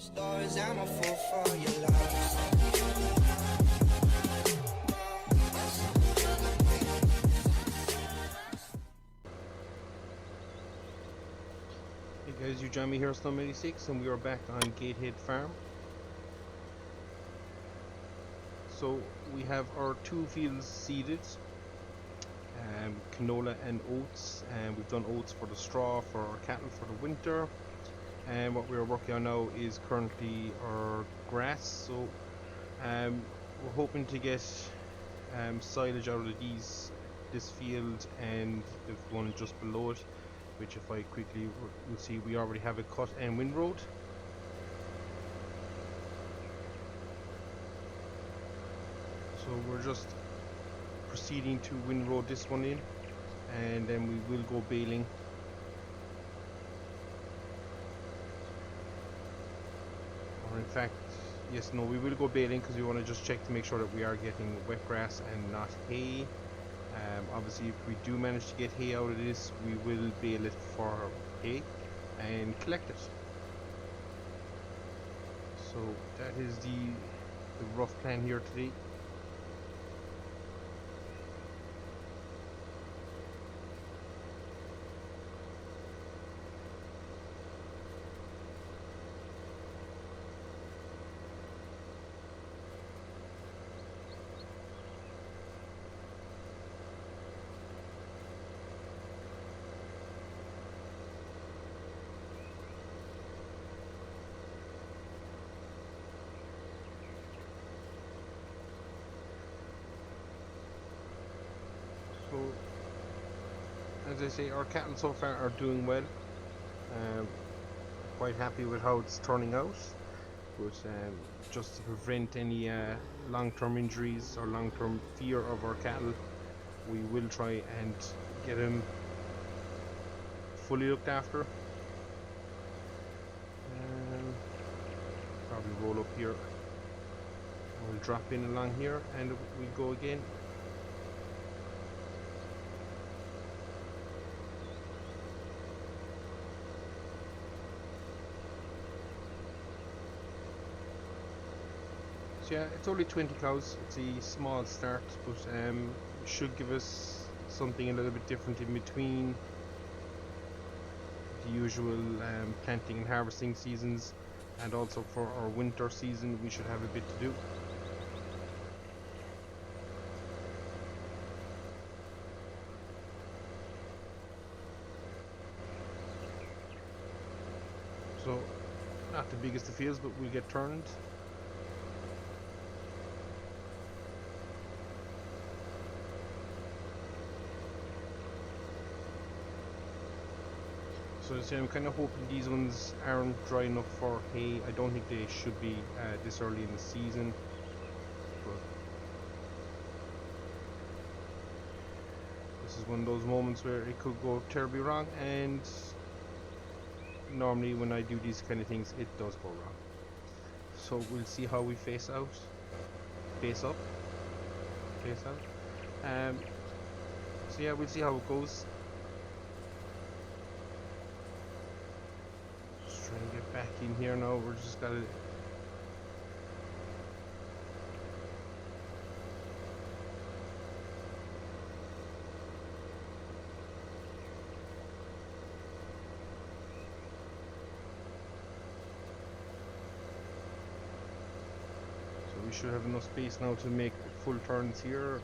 Stories, I'm a fool for your love. Hey guys, you join me here, Slum86, and we are back on Gateshead Farm. So we have our two fields seeded, canola and oats, and we've done oats for the straw for our cattle for the winter. And what we're working on now is currently our grass. So we're hoping to get silage out of this field and the one just below it, which if I quickly you'll see we already have a cut and windroad. So we're just proceeding to windroad this one in, and then we will go baling. Or in fact, yes, no, we will go baling because we want to just check to make sure that we are getting wet grass and not hay. Obviously, if we do manage to get hay out of this, we will bale it for hay and collect it. So that is the rough plan here today. So, as I say, our cattle so far are doing well. Quite happy with how it's turning out. But just to prevent any long-term injuries or long-term fear of our cattle, we will try and get them fully looked after. Probably roll up here. We'll drop in along here and we go again. So yeah, it's only 20 cows. It's a small start, but should give us something a little bit different in between the usual planting and harvesting seasons, and also for our winter season we should have a bit to do. So not the biggest of fields, but we'll get turned. So I'm kind of hoping these ones aren't dry enough for hay. I don't think they should be this early in the season. But this is one of those moments where it could go terribly wrong, and normally when I do these kind of things it does go wrong. So we'll see how we face out. Face up. Face out. So yeah, we'll see how it goes. Trying to get back in here now. We're just gotta so we should have enough space now to make full turns here.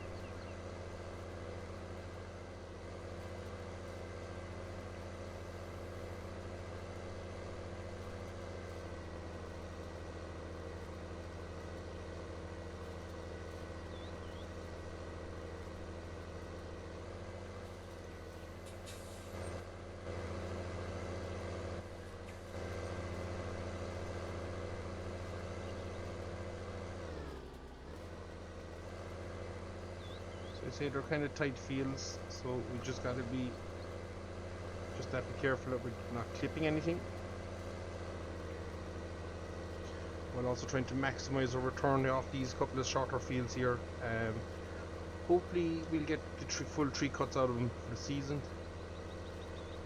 I say they're kind of tight fields, so we just got to be careful that we're not clipping anything, while also trying to maximize our return off these couple of shorter fields here. Hopefully we'll get the full tree cuts out of them for the season.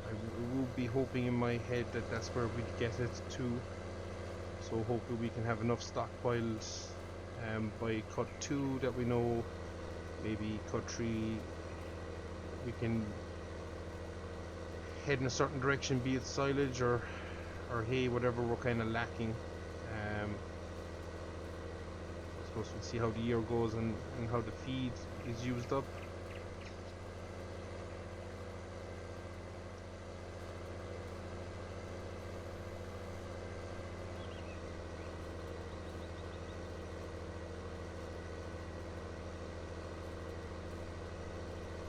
I will be hoping in my head that that's where we get it to. So So hopefully we can have enough stockpiled by cut 2 that we know. Maybe cut 3 we can head in a certain direction, be it silage or hay, whatever we're kind of lacking. I suppose we'll see how the year goes and how the feed is used up.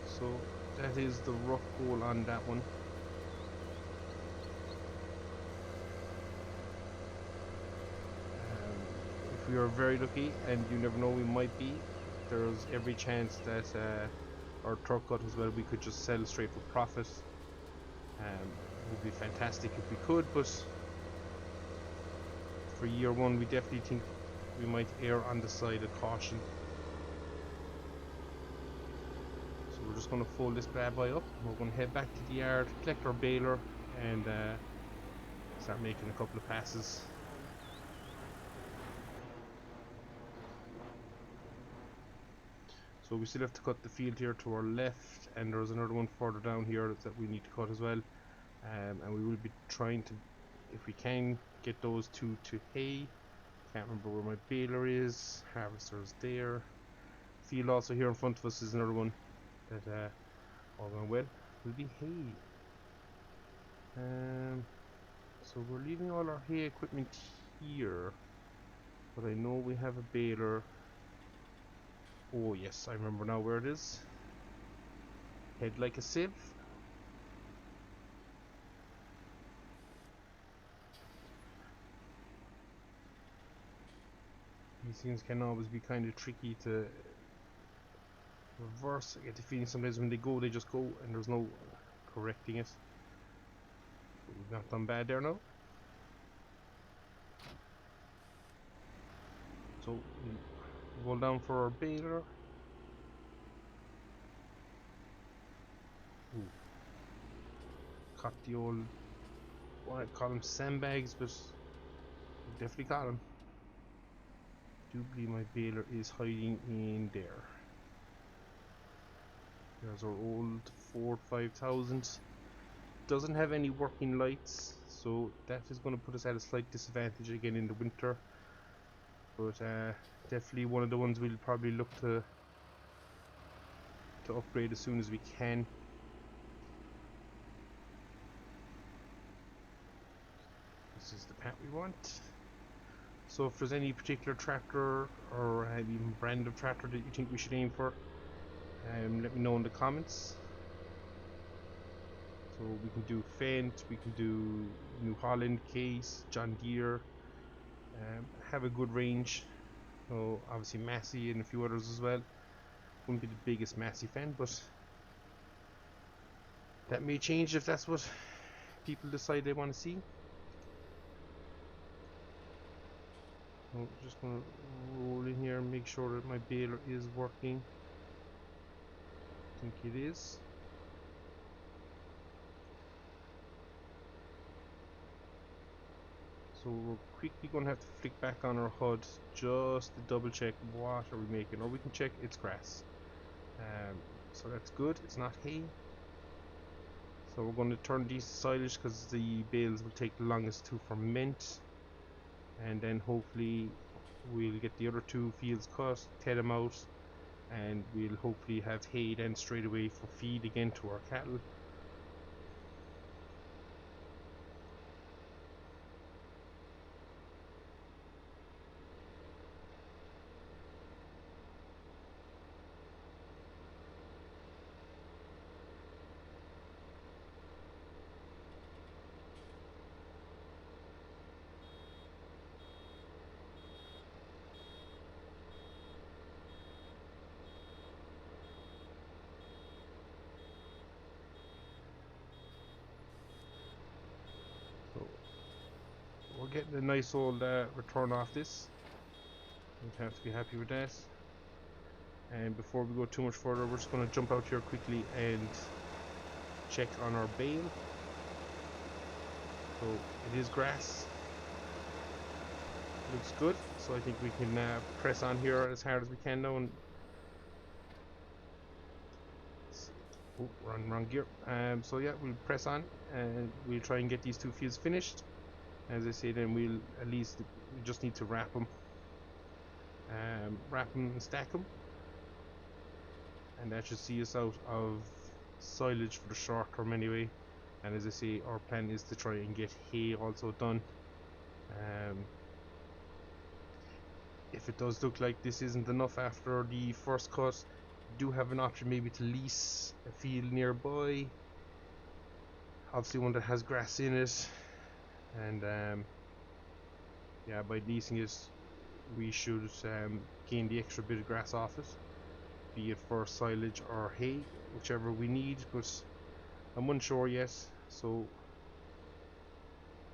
So that is the rough goal on that one. If we are very lucky, and you never know, we might be, there's every chance that our third cut as well, we could just sell straight for profit. It would be fantastic if we could, but for year one we definitely think we might err on the side of caution. So we're just going to fold this bad boy up. We're going to head back to the yard, collect our baler, and start making a couple of passes. So we still have to cut the field here to our left, and there's another one further down here that we need to cut as well. And we will be trying to, if we can, get those two to hay. Can't remember where my baler is. Harvester's there. Field also here in front of us is another one that all going well will be hay. So we're leaving all our hay equipment here, but I know we have a baler. Oh yes, I remember now where it is. Head like a sieve. These things can always be kind of tricky to reverse. I get the feeling sometimes when they go, they just go, and there's no correcting it. But we've not done bad there now. So we roll down for our baler. Ooh. Caught the old, what I call them, sandbags, but we definitely got them. I do believe my baler is hiding in there. There's our old Ford 5000. Doesn't have any working lights, so that is going to put us at a slight disadvantage again in the winter. But definitely one of the ones we'll probably look to upgrade as soon as we can. This is the part we want. So if there's any particular tractor or even brand of tractor that you think we should aim for, let me know in the comments. So we can do Fendt, we can do New Holland, Case, John Deere. Have a good range. So obviously Massey and a few others as well. Wouldn't be the biggest Massey fan, but that may change if that's what people decide they want to see. So just gonna roll in here and make sure that my baler is working. I think it is. So we're quickly going to have to flick back on our HUD just to double check what are we making, or we can check it's grass. So that's good, it's not hay. So we're going to turn these to silage because the bales will take the longest to ferment, and then hopefully we'll get the other two fields cut, tear them out, and we'll hopefully have hay then straight away for feed again to our cattle. We're getting a nice old return off this. We have to be happy with that. And before we go too much further, we're just going to jump out here quickly and check on our bale. So it is grass. looks good. So I think we can press on here as hard as we can now. And oh, wrong gear. So yeah, we'll press on and we'll try and get these two fields finished. As I say, then we just need to wrap them and stack them, and that should see us out of silage for the short term anyway. And as I say, our plan is to try and get hay also done. If it does look like this isn't enough after the first cut, do have an option maybe to lease a field nearby, obviously one that has grass in it, and yeah, by leasing it we should gain the extra bit of grass off it, be it for silage or hay, whichever we need, but I'm unsure yet, so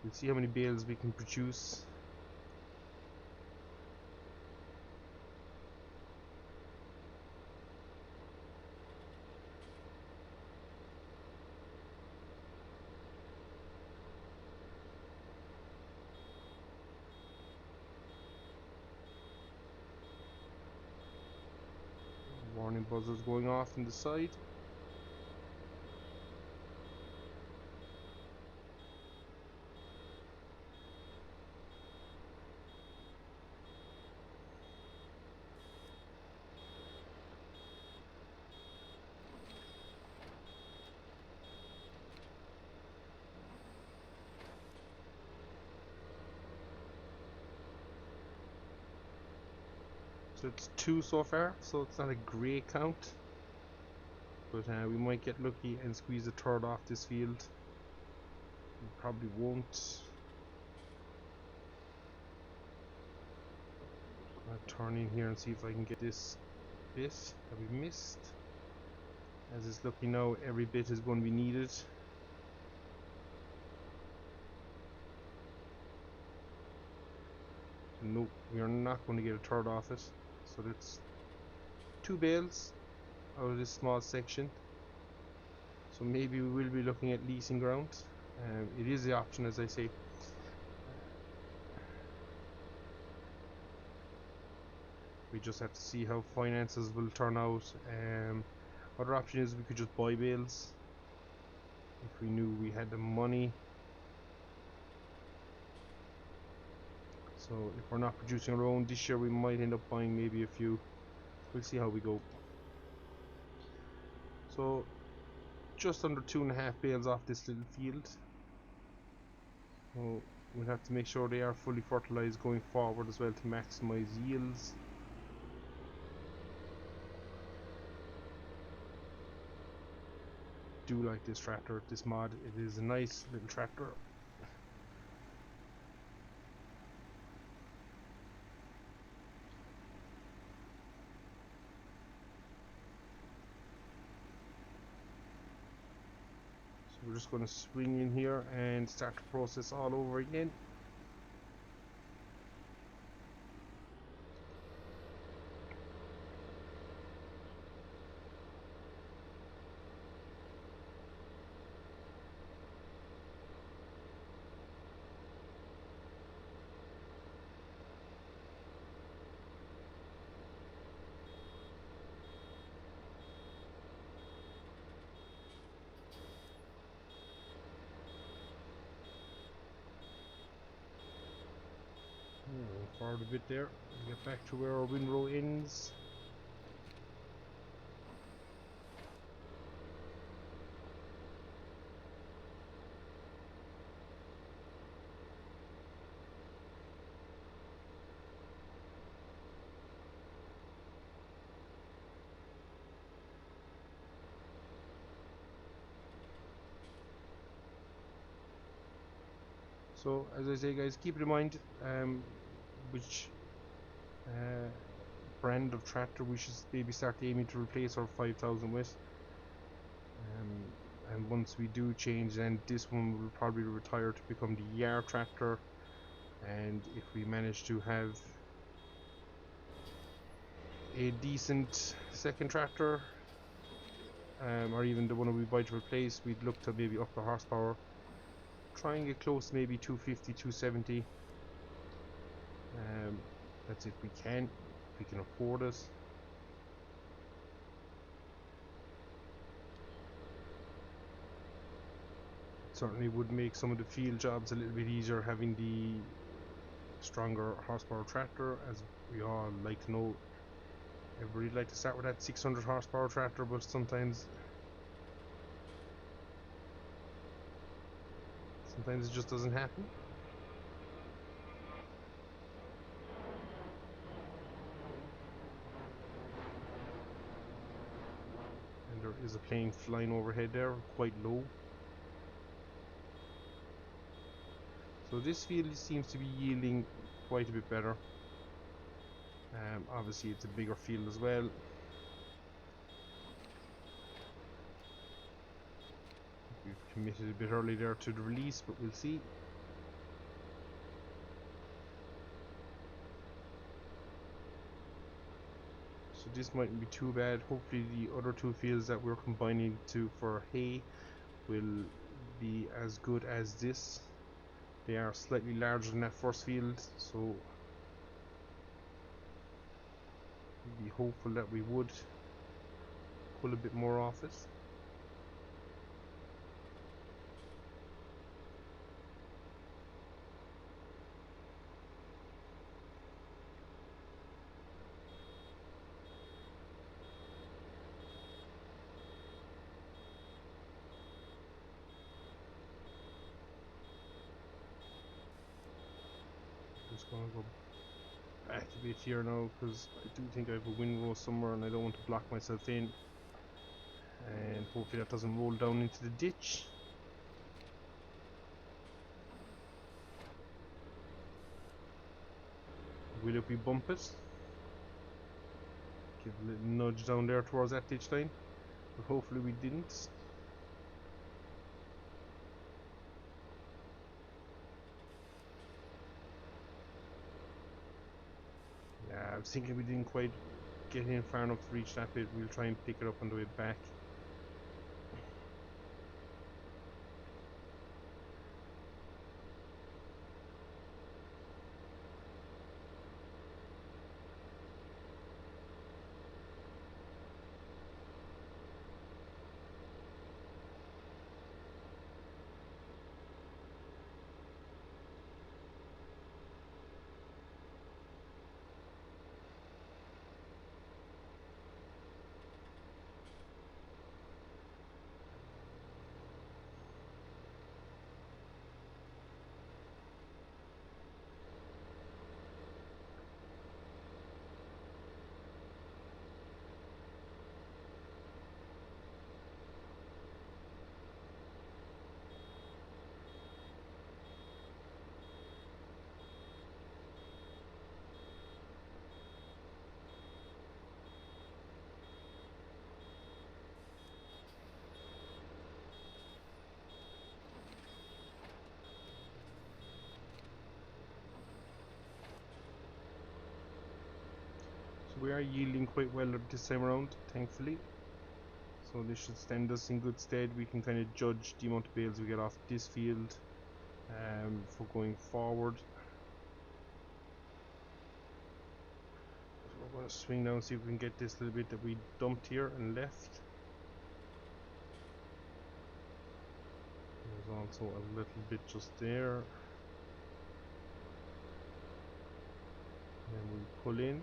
we'll see how many bales we can produce. Warning buzzers going off in the side. So it's 2 so far, so it's not a great count, but we might get lucky and squeeze a third off this field. We probably won't. I'll turn in here and see if I can get this bit that we missed. As it's looking now, every bit is going to be needed. Nope, we are not going to get a third off it. So that's 2 bales out of this small section. So maybe we will be looking at leasing ground. It is the option, as I say. We just have to see how finances will turn out. Other option is we could just buy bales if we knew we had the money. So if we're not producing our own this year, we might end up buying maybe a few. We'll see how we go. So just under 2.5 bales off this little field. So we'll have to make sure they are fully fertilized going forward as well to maximize yields. Do like this tractor, this mod. It is a nice little tractor. So we're just going to swing in here and start the process all over again. Forward a bit there, get back to where our windrow ends. So as I say, guys, keep it in mind which brand of tractor we should maybe start aiming to replace our 5000 with. And once we do change, then this one will probably retire to become the yard tractor. And if we manage to have a decent second tractor, or even the one we buy to replace, we'd look to maybe up the horsepower, try and get close to maybe 250, 270. That's if we can afford it. Certainly would make some of the field jobs a little bit easier having the stronger horsepower tractor, as we all like to know. Everybody like to start with that 600 horsepower tractor, but sometimes it just doesn't happen. And there is a plane flying overhead there, quite low. So this field seems to be yielding quite a bit better. Obviously it's a bigger field as well. We've committed a bit early there to the release, but we'll see. So this mightn't be too bad. Hopefully the other two fields that we're combining for hay will be as good as this. They are slightly larger than that first field, so be hopeful that we would pull a bit more off it. Just gonna go back a bit here now, because I do think I have a windrow somewhere and I don't want to block myself in. And hopefully that doesn't roll down into the ditch. Will if we bump it? Give a little nudge down there towards that ditch line, but hopefully we didn't. Yeah, I was thinking we didn't quite get in far enough to reach that bit. We'll try and pick it up on the way back. So we are yielding quite well this time around, thankfully. So this should stand us in good stead. We can kind of judge the amount of bales we get off this field for going forward. So we're going to swing down and see if we can get this little bit that we dumped here and left. There's also a little bit just there. And then we pull in.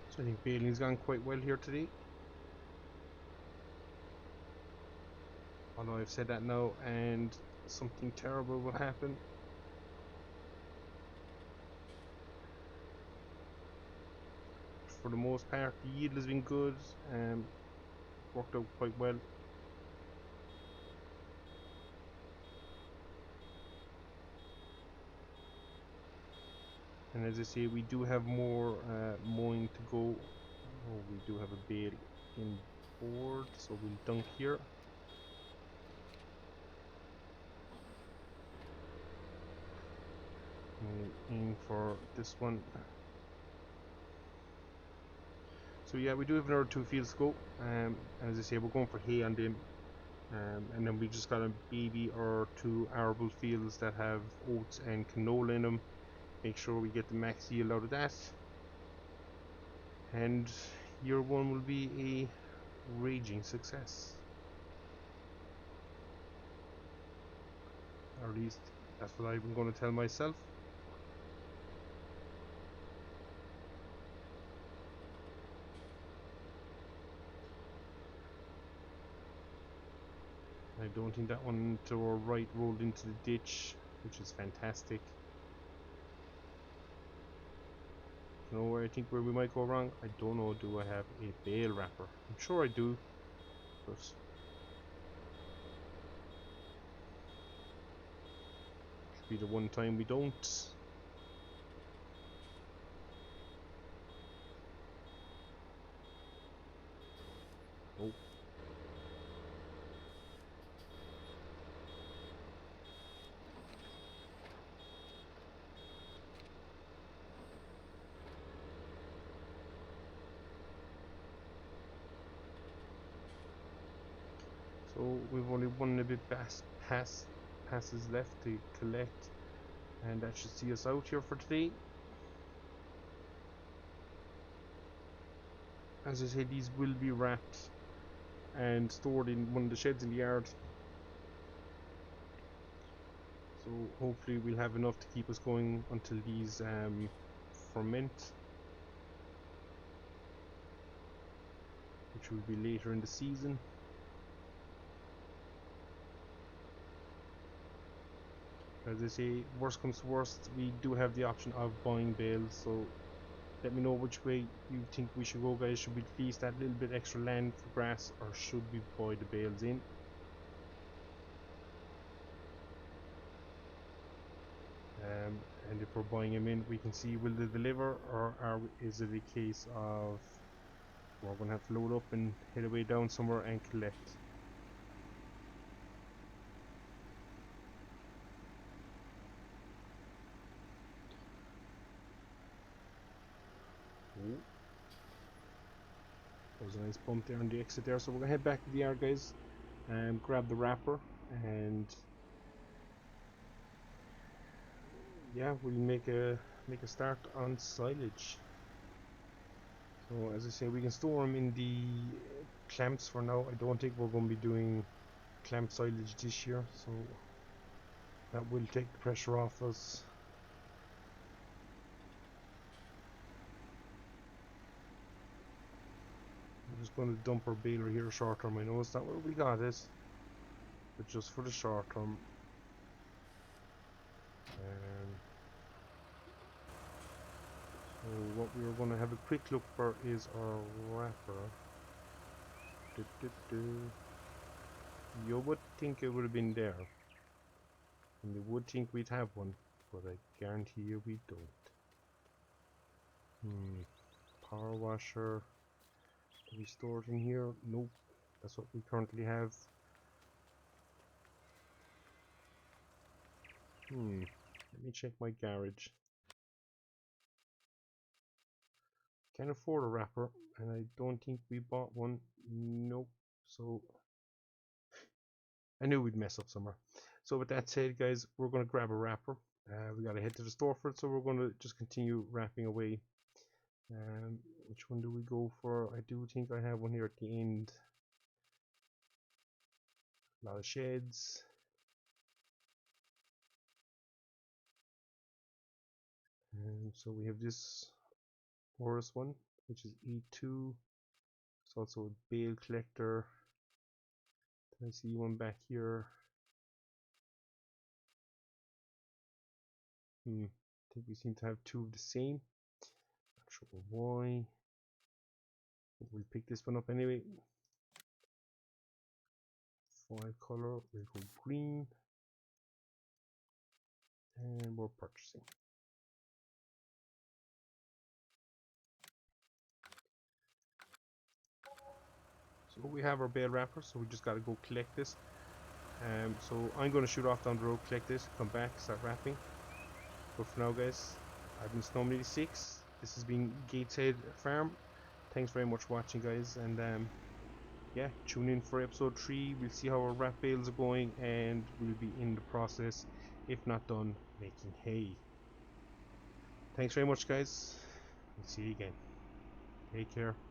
So I think baling's gone quite well here today. Although I've said that now and something terrible will happen. For the most part, the yield has been good, worked out quite well. And as I say, we do have more mowing to go. Oh, we do have a bale in board, so we'll dunk here. And we'll aim for this one. So yeah, we do have another 2 fields to go. And as I say, we're going for hay on them. And then we just got a baby or two arable fields that have oats and canola in them. Make sure we get the max yield out of that, and year one will be a raging success. Or at least that's what I'm going to tell myself. I don't think that one to our right rolled into the ditch, which is fantastic. You know where I think where we might go wrong? I don't know. Do I have a bale wrapper? I'm sure I do, but should be the one time we don't. Oh. So we've only one a bit passes left to collect, and that should see us out here for today. As I say, these will be wrapped and stored in one of the sheds in the yard. So hopefully we'll have enough to keep us going until these ferment, which will be later in the season. As I say, worst comes to worst, we do have the option of buying bales, so let me know which way you think we should go, guys. Should we lease that little bit extra land for grass, or should we buy the bales in? And if we're buying them in, we can see will they deliver, or is it a case of we're going to have to load up and head away down somewhere and collect. Oh. There was a nice bump there on the exit there, so we're going to head back to the yard, guys, and grab the wrapper, and yeah, we'll make a start on silage. So as I say, we can store them in the clamps for now. I don't think we're going to be doing clamp silage this year, so that will take the pressure off us. I'm just going to dump our baler here short term. I know it's not what we got it, but just for the short term. So what we are going to have a quick look for is our wrapper. You would think it would have been there, and you would think we'd have one, but I guarantee you we don't. Power washer. Do we store it in here? Nope. That's what we currently have. Let me check my garage. Can't afford a wrapper, and I don't think we bought one. Nope. So I knew we'd mess up somewhere. So with that said, guys, we're going to grab a wrapper. We got to head to the store for it, so we're going to just continue wrapping away. Which one do we go for? I do think I have one here at the end. A lot of sheds. So we have this Horus one, which is E2. It's also a bale collector. I see one back here. I think we seem to have two of the same. Not sure why. We'll pick this one up anyway. 5 color, we'll go green. And we're purchasing. So we have our bale wrapper, so we just gotta go collect this. So I'm gonna shoot off down the road, collect this, come back, start wrapping. But for now, guys, I've been Snow86. This has been Gateshead Farm. Thanks very much for watching, guys, and yeah, tune in for episode 3. We'll see how our rat bales are going, and we'll be in the process, if not done, making hay. Thanks very much, guys. We'll see you again. Take care.